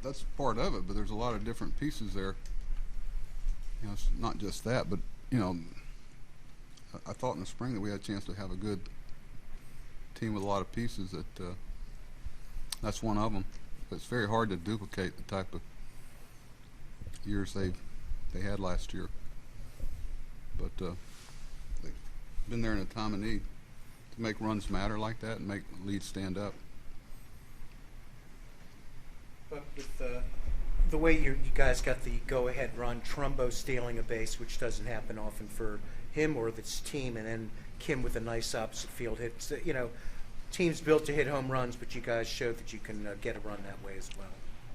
that's part of it, but there's a lot of different pieces there. You know, it's not just that, but you know, I thought in the spring that we had a chance to have a good team with a lot of pieces. That's one of them. But it's very hard to duplicate the type of years they had last year. But they've been there in a time of need to make runs matter like that and make leads stand up. But with the way you guys got the go-ahead run, Trumbo stealing a base, which doesn't happen often for him or this team, and then Kim with a nice opposite field hit. So, you know, teams built to hit home runs, but you guys showed that you can get a run that way as well.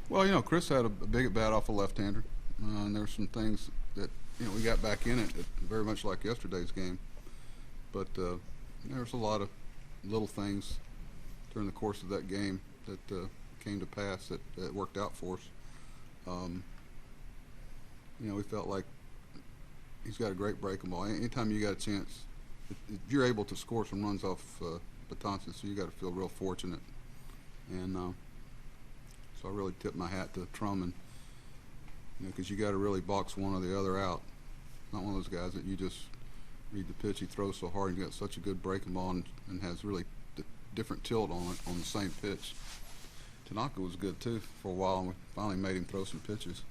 Well, you know, Chris had a big at bat off a left-hander, and there's some things that, you know, we got back in it very much like yesterday's game. But there's a lot of little things during the course of that game that came to pass that worked out for us. You know, we felt like he's got a great breaking ball. Anytime you got a chance, if you're able to score some runs off Betances, so you got to feel real fortunate. And so I really tip my hat to Truman, you know, because you got to really box one or the other out. Not one of those guys that you just read the pitch. He throws so hard and got such a good breaking ball and has really different tilt on it on the same pitch. Tanaka was good too for a while, and we finally made him throw some pitches.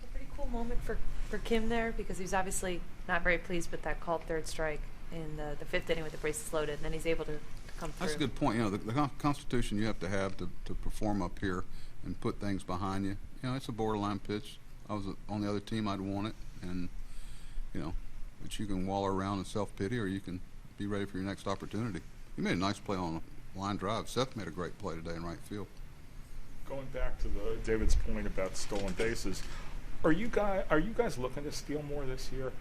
A pretty cool moment for Kim there, because he was obviously not very pleased with that called third strike in the fifth inning with the bases loaded, and then he's able to come through. That's a good point. You know, the constitution you have to perform up here and put things behind you. You know, it's a borderline pitch. I was on the other team, I'd want it, and you know, but you can waller around in self-pity, or you can be ready for your next opportunity. You made a nice play on a line drive. Seth made a great play today in right field. Going back to David's point about stolen bases, are you guys looking to steal more this year?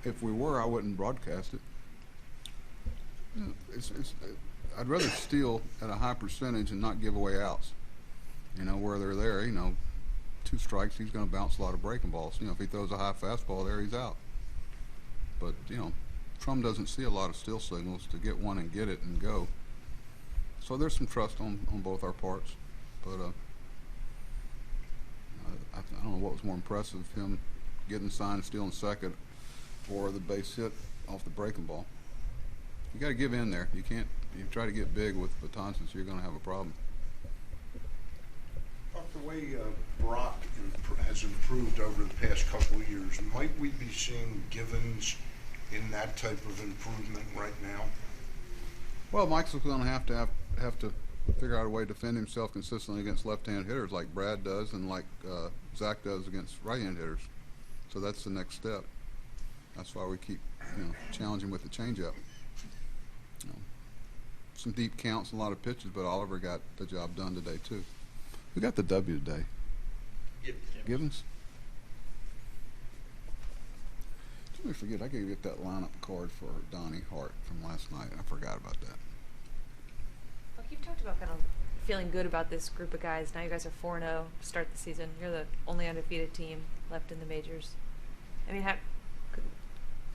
If we were, I wouldn't broadcast it. You know, I'd rather steal at a high percentage and not give away outs. You know, where they're there, you know, 2 strikes, he's going to bounce a lot of breaking balls. You know, if he throws a high fastball there, he's out. But, you know, Trump doesn't see a lot of steal signals to get one and get it and go. So there's some trust on both our parts. But I don't know what was more impressive, him getting signed, stealing second, or the base hit off the breaking ball. You got to give in there. You can't. You try to get big with Betances, you're going to have a problem. The way Brock has improved over the past couple of years, might we be seeing Givens in that type of improvement right now? Well, Mike's going to have to figure out a way to defend himself consistently against left-hand hitters like Brad does and like Zach does against right-hand hitters. So that's the next step. That's why we keep, you know, challenging with the changeup. You know, some deep counts and a lot of pitches, but Oliver got the job done today too. We got the W today. Givens. Let me forget. I gave you that lineup card for Donnie Hart from last night. I forgot about that. Look, you've talked about kind of feeling good about this group of guys. Now you guys are 4-0 to start the season. You're the only undefeated team left in the majors. I mean,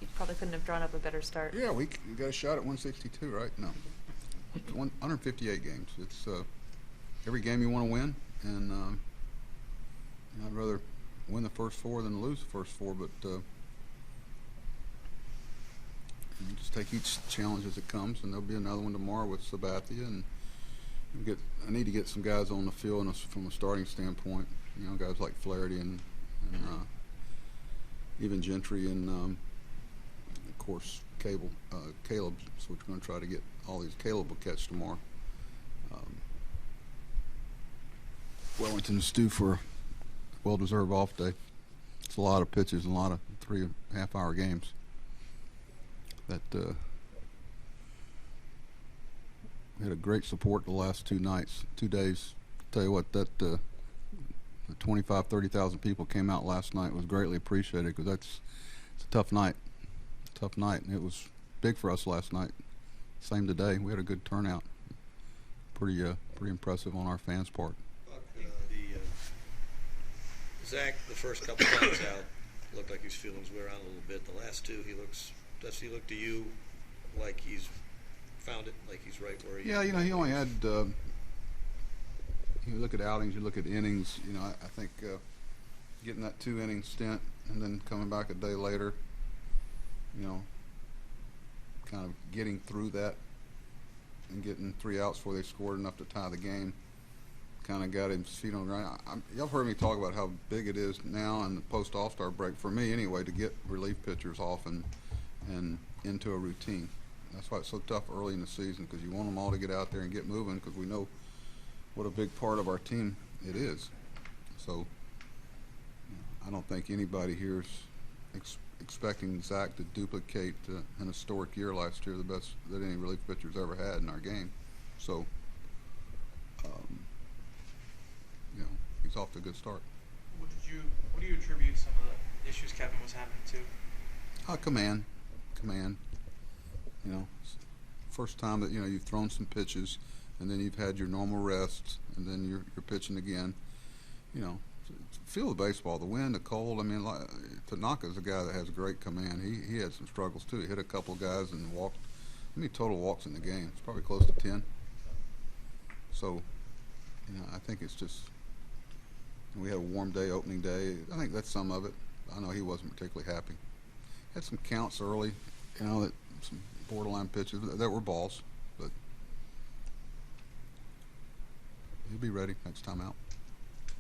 you probably couldn't have drawn up a better start. Yeah, we got a shot at 162, right? No, 158 games. It's every game you want to win, and you know, I'd rather win the first 4 than lose the first 4. But you just take each challenge as it comes, and there'll be another one tomorrow with Sabathia, and I need to get some guys on the field from a starting standpoint. You know, guys like Flaherty and even Gentry and of course Caleb. So we're going to try to get all these. Caleb will catch tomorrow. Wellington's due for a well-deserved off day. It's a lot of pitches and a lot of 3.5-hour games. That we had a great support the last 2 days. Tell you what, that the 25,000-30,000 people came out last night was greatly appreciated, because it's a tough night, and it was big for us last night. Same today. We had a good turnout. Pretty impressive on our fans' part. Zach, the first couple times out, looked like he was feeling his way around a little bit. The last 2, does he look to you like he's found it, like he's right where he is? Yeah, you know, he only had you look at outings, you look at innings. You know, I think getting that 2-inning stint and then coming back a day later, you know, kind of getting through that and getting 3 outs before they scored enough to tie the game, kind of got his feet on the ground. Y'all heard me talk about how big it is now in the post All-Star break, for me anyway, to get relief pitchers off and into a routine. That's why it's so tough early in the season, because you want them all to get out there and get moving, because we know what a big part of our team it is. So you know, I don't think anybody here is expecting Zach to duplicate an historic year last year, the best that any relief pitcher's ever had in our game. So you know, he's off to a good start. What do you attribute some of the issues Kevin was having to? Command. You know, first time that, you know, you've thrown some pitches, and then you've had your normal rests, and then you're pitching again. You know, feel the baseball, the wind, the cold. I mean, Tanaka's a guy that has great command. He had some struggles too. He hit a couple of guys and walked. How many total walks in the game? It's probably close to 10. So, you know, I think it's just, we had a warm day, opening day. I think that's some of it. I know he wasn't particularly happy. Had some counts early, you know, that some borderline pitches that were balls, but he'll be ready next time out.